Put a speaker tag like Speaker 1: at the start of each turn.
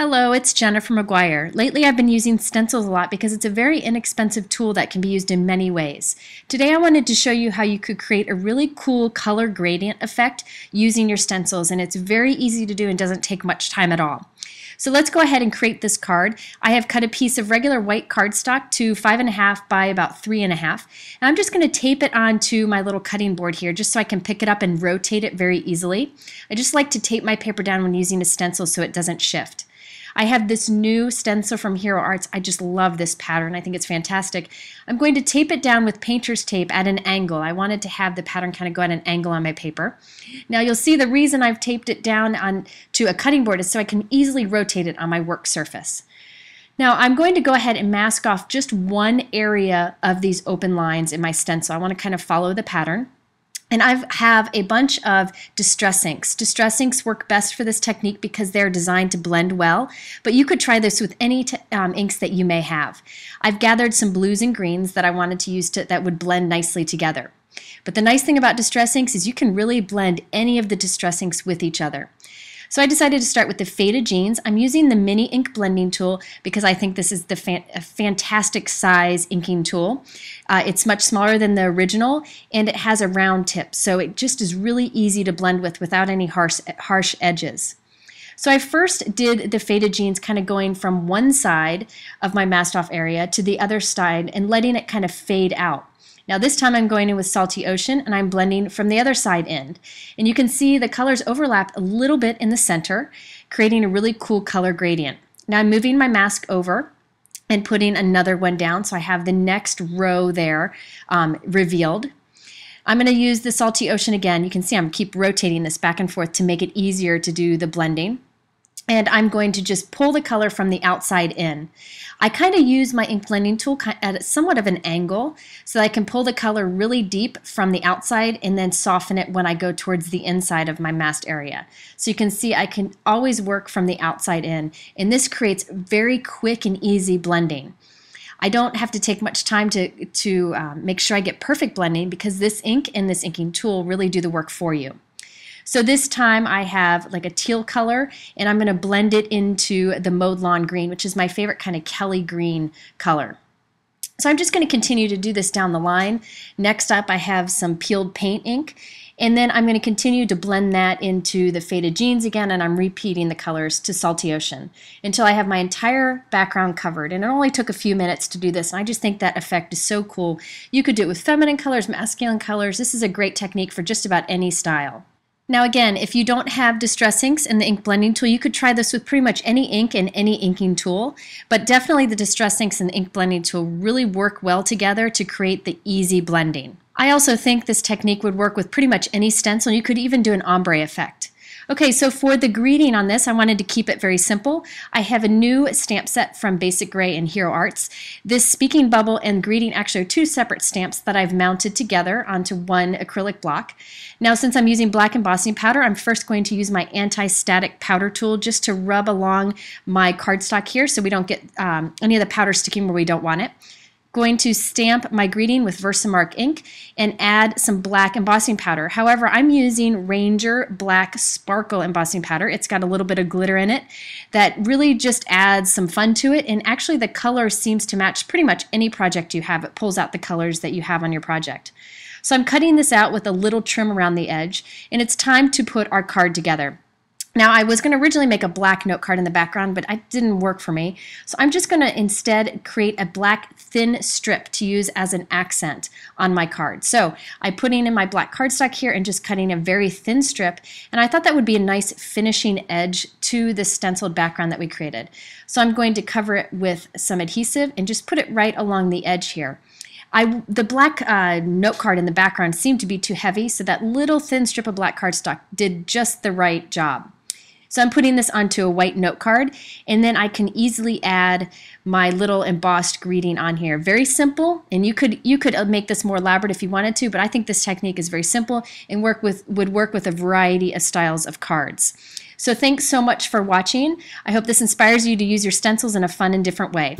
Speaker 1: Hello, it's Jennifer McGuire. Lately I've been using stencils a lot because it's a very inexpensive tool that can be used in many ways. Today I wanted to show you how you could create a really cool color gradient effect using your stencils, and it's very easy to do and doesn't take much time at all. So let's go ahead and create this card. I have cut a piece of regular white cardstock to 5.5 by about 3.5, and I'm just going to tape it onto my little cutting board here just so I can pick it up and rotate it very easily. I just like to tape my paper down when using a stencil so it doesn't shift. I have this new stencil from Hero Arts. I just love this pattern. I think it's fantastic. I'm going to tape it down with painter's tape at an angle. I wanted to have the pattern kind of go at an angle on my paper. Now you'll see the reason I've taped it down onto a cutting board is so I can easily rotate it on my work surface. Now I'm going to go ahead and mask off just one area of these open lines in my stencil. I want to kind of follow the pattern. And I have a bunch of distress inks. Distress inks work best for this technique because they're designed to blend well, but you could try this with any inks that you may have. I've gathered some blues and greens that I wanted to use that would blend nicely together. But the nice thing about distress inks is you can really blend any of the distress inks with each other. So I decided to start with the Faded Jeans. I'm using the mini ink blending tool because I think this is a fantastic size inking tool. It's much smaller than the original and it has a round tip, so it just is really easy to blend with without any harsh edges. So I first did the Faded Jeans kind of going from one side of my masked off area to the other side and letting it kind of fade out. Now this time I'm going in with Salty Ocean and I'm blending from the other side end. And you can see the colors overlap a little bit in the center, creating a really cool color gradient. Now I'm moving my mask over and putting another one down so I have the next row there revealed. I'm going to use the Salty Ocean again. You can see I'm keep rotating this back and forth to make it easier to do the blending. And I'm going to just pull the color from the outside in. I kind of use my ink blending tool at somewhat of an angle so that I can pull the color really deep from the outside and then soften it when I go towards the inside of my masked area. So you can see I can always work from the outside in, and this creates very quick and easy blending. I don't have to take much time to make sure I get perfect blending because this ink and this inking tool really do the work for you. So this time I have like a teal color and I'm going to blend it into the Mowed Lawn Green, which is my favorite kind of Kelly green color. So I'm just going to continue to do this down the line. Next up I have some peeled paint ink, and then I'm going to continue to blend that into the Faded Jeans again, and I'm repeating the colors to Salty Ocean until I have my entire background covered. And it only took a few minutes to do this, and I just think that effect is so cool. You could do it with feminine colors, masculine colors. This is a great technique for just about any style. Now again, if you don't have distress inks and the ink blending tool, you could try this with pretty much any ink and any inking tool, but definitely the distress inks and the ink blending tool really work well together to create the easy blending. I also think this technique would work with pretty much any stencil. You could even do an ombre effect. Okay, so for the greeting on this, I wanted to keep it very simple. I have a new stamp set from Basic Gray and Hero Arts. This speaking bubble and greeting actually are two separate stamps that I've mounted together onto one acrylic block. Now since I'm using black embossing powder, I'm first going to use my anti-static powder tool just to rub along my cardstock here so we don't get any of the powder sticking where we don't want it. Going to stamp my greeting with Versamark ink and add some black embossing powder. However, I'm using Ranger Black Sparkle embossing powder. It's got a little bit of glitter in it that really just adds some fun to it, and actually the color seems to match pretty much any project you have. It pulls out the colors that you have on your project. So I'm cutting this out with a little trim around the edge, and it's time to put our card together. Now I was going to originally make a black note card in the background, but it didn't work for me. So I'm just going to instead create a black thin strip to use as an accent on my card. So I'm putting in my black cardstock here and just cutting a very thin strip, and I thought that would be a nice finishing edge to the stenciled background that we created. So I'm going to cover it with some adhesive and just put it right along the edge here. The black note card in the background seemed to be too heavy, so that little thin strip of black cardstock did just the right job. So I'm putting this onto a white note card, and then I can easily add my little embossed greeting on here. Very simple, and you could make this more elaborate if you wanted to, but I think this technique is very simple and would work with a variety of styles of cards. So thanks so much for watching. I hope this inspires you to use your stencils in a fun and different way.